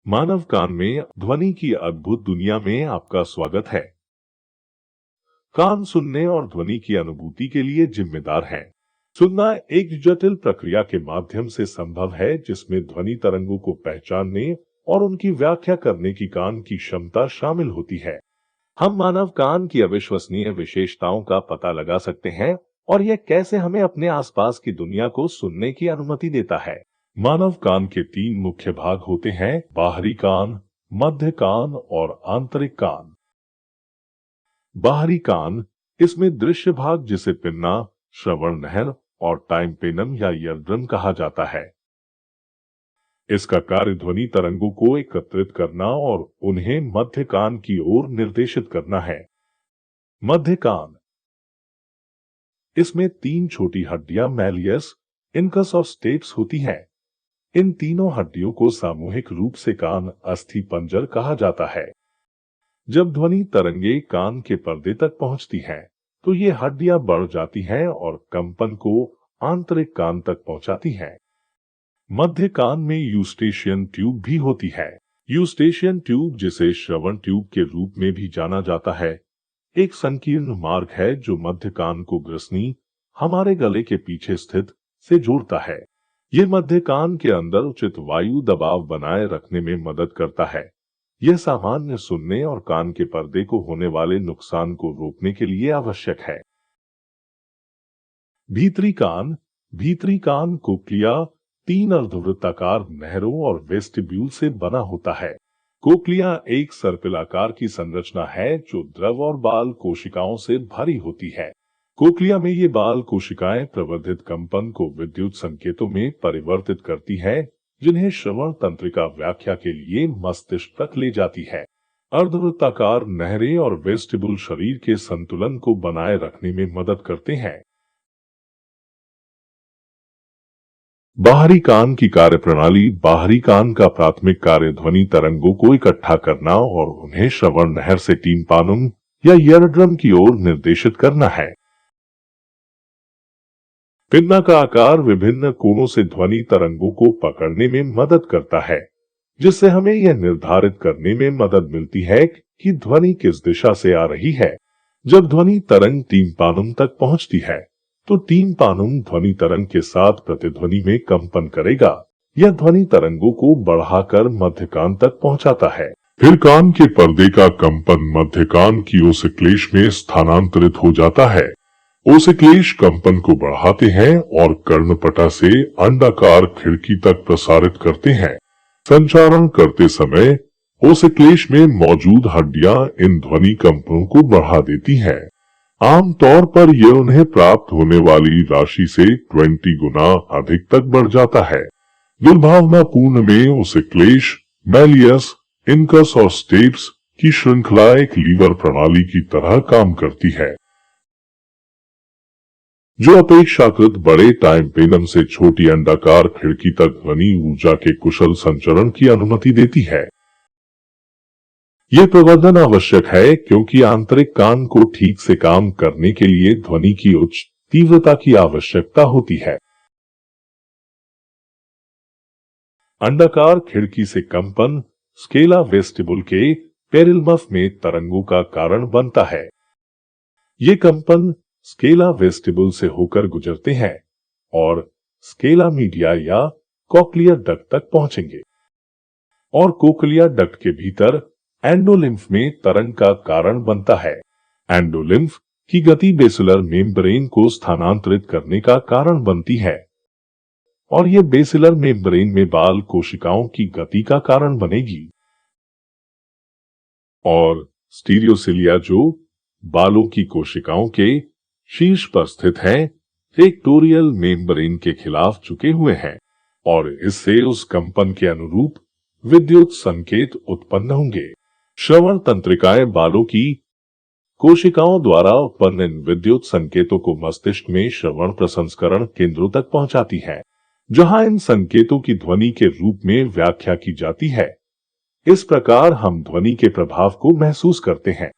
मानव कान में ध्वनि की अद्भुत दुनिया में आपका स्वागत है। कान सुनने और ध्वनि की अनुभूति के लिए जिम्मेदार हैं। सुनना एक जटिल प्रक्रिया के माध्यम से संभव है जिसमें ध्वनि तरंगों को पहचानने और उनकी व्याख्या करने की कान की क्षमता शामिल होती है। हम मानव कान की अविश्वसनीय विशेषताओं का पता लगा सकते हैं और यह कैसे हमें अपने आसपास की दुनिया को सुनने की अनुमति देता है। मानव कान के 3 मुख्य भाग होते हैं: बाहरी कान, मध्य कान और आंतरिक कान। बाहरी कान, इसमें दृश्य भाग जिसे पिन्ना, श्रवण नहर और टाइम्पेनम या ईयरड्रम कहा जाता है। इसका कार्य ध्वनि तरंगों को एकत्रित करना और उन्हें मध्य कान की ओर निर्देशित करना है। मध्य कान, इसमें 3 छोटी हड्डियां मैलियस, इनकस और स्टेप्स होती हैं। इन तीनों हड्डियों को सामूहिक रूप से कान अस्थि पंजर कहा जाता है। जब ध्वनि तरंगे कान के पर्दे तक पहुंचती हैं, तो ये हड्डियां बढ़ जाती हैं और कंपन को आंतरिक कान तक पहुंचाती हैं। मध्य कान में यूस्टेशियन ट्यूब भी होती है। यूस्टेशियन ट्यूब, जिसे श्रवण ट्यूब के रूप में भी जाना जाता है, एक संकीर्ण मार्ग है जो मध्य कान को ग्रसनी, हमारे गले के पीछे स्थित, से जोड़ता है। ये मध्य कान के अंदर उचित वायु दबाव बनाए रखने में मदद करता है। यह सामान्य सुनने और कान के पर्दे को होने वाले नुकसान को रोकने के लिए आवश्यक है। भीतरी कान, भीतरी कान कोक्लिया 3 अर्धवृत्ताकार नहरों और वेस्टिब्यूल से बना होता है। कोक्लिया एक सर्पिलाकार की संरचना है जो द्रव और बाल कोशिकाओं से भरी होती है। कोक्लिया में ये बाल कोशिकाएं प्रवर्धित कंपन को विद्युत संकेतों में परिवर्तित करती हैं, जिन्हें श्रवण तंत्रिका व्याख्या के लिए मस्तिष्क तक ले जाती है। अर्धवृत्ताकार नहरें और वेस्टिबुल शरीर के संतुलन को बनाए रखने में मदद करते हैं। बाहरी कान की कार्यप्रणाली। बाहरी कान का प्राथमिक कार्य ध्वनि तरंगों को इकट्ठा करना और उन्हें श्रवण नहर से टिम्पानुम या ईयरड्रम की ओर निर्देशित करना है। पिन्ना का आकार विभिन्न कोणों से ध्वनि तरंगों को पकड़ने में मदद करता है, जिससे हमें यह निर्धारित करने में मदद मिलती है कि ध्वनि किस दिशा से आ रही है। जब ध्वनि तरंग टिम्पानुम तक पहुंचती है, तो टिम्पानुम ध्वनि तरंग के साथ प्रतिध्वनि में कंपन करेगा। यह ध्वनि तरंगों को बढ़ाकर मध्य कान तक पहुंचाता है। फिर कान के पर्दे का कंपन मध्य कान की ओसिक्लेश में स्थानांतरित हो जाता है। ओसिक्लेश कंपन को बढ़ाते हैं और कर्णपटा से अंडाकार खिड़की तक प्रसारित करते हैं। संचारण करते समय ओसिक्लेश में मौजूद हड्डियां इन ध्वनि कंपनों को बढ़ा देती हैं। आमतौर पर यह उन्हें प्राप्त होने वाली राशि से 20 गुना अधिक तक बढ़ जाता है। दुर्भावनापूर्ण में ओसिक्लेश, मैलियस, इनकस और स्टेप्स की श्रृंखला एक लीवर प्रणाली की तरह काम करती है, जो अपेक्षाकृत बड़े टाइम्पेनम से छोटी अंडाकार खिड़की तक ध्वनि ऊर्जा के कुशल संचरण की अनुमति देती है। यह प्रवर्धन आवश्यक है क्योंकि आंतरिक कान को ठीक से काम करने के लिए ध्वनि की उच्च तीव्रता की आवश्यकता होती है। अंडाकार खिड़की से कंपन स्केला वेस्टिबुल के पेरिलमफ में तरंगों का कारण बनता है। ये कंपन स्केला वेस्टिबुल से होकर गुजरते हैं और स्केला मीडिया या कोक्लियर डक्ट तक पहुंचेंगे और कोक्लियर डक्ट के भीतर एंडोलिम्फ में तरंग का कारण बनता है। एंडोलिम्फ की गति बेसिलर मेम्ब्रेन को स्थानांतरित करने का कारण बनती है और यह बेसिलर मेम्ब्रेन में बाल कोशिकाओं की गति का कारण बनेगी। और स्टीरियोसिलिया, जो बालों की कोशिकाओं के शीर्ष पर स्थित है, रेक्टोरियल मेम्ब्रेन के खिलाफ झुके हुए हैं और इससे उस कंपन के अनुरूप विद्युत संकेत उत्पन्न होंगे। श्रवण तंत्रिकाएं बालों की कोशिकाओं द्वारा उत्पन्न इन विद्युत संकेतों को मस्तिष्क में श्रवण प्रसंस्करण केंद्रों तक पहुंचाती हैं, जहां इन संकेतों की ध्वनि के रूप में व्याख्या की जाती है। इस प्रकार हम ध्वनि के प्रभाव को महसूस करते हैं।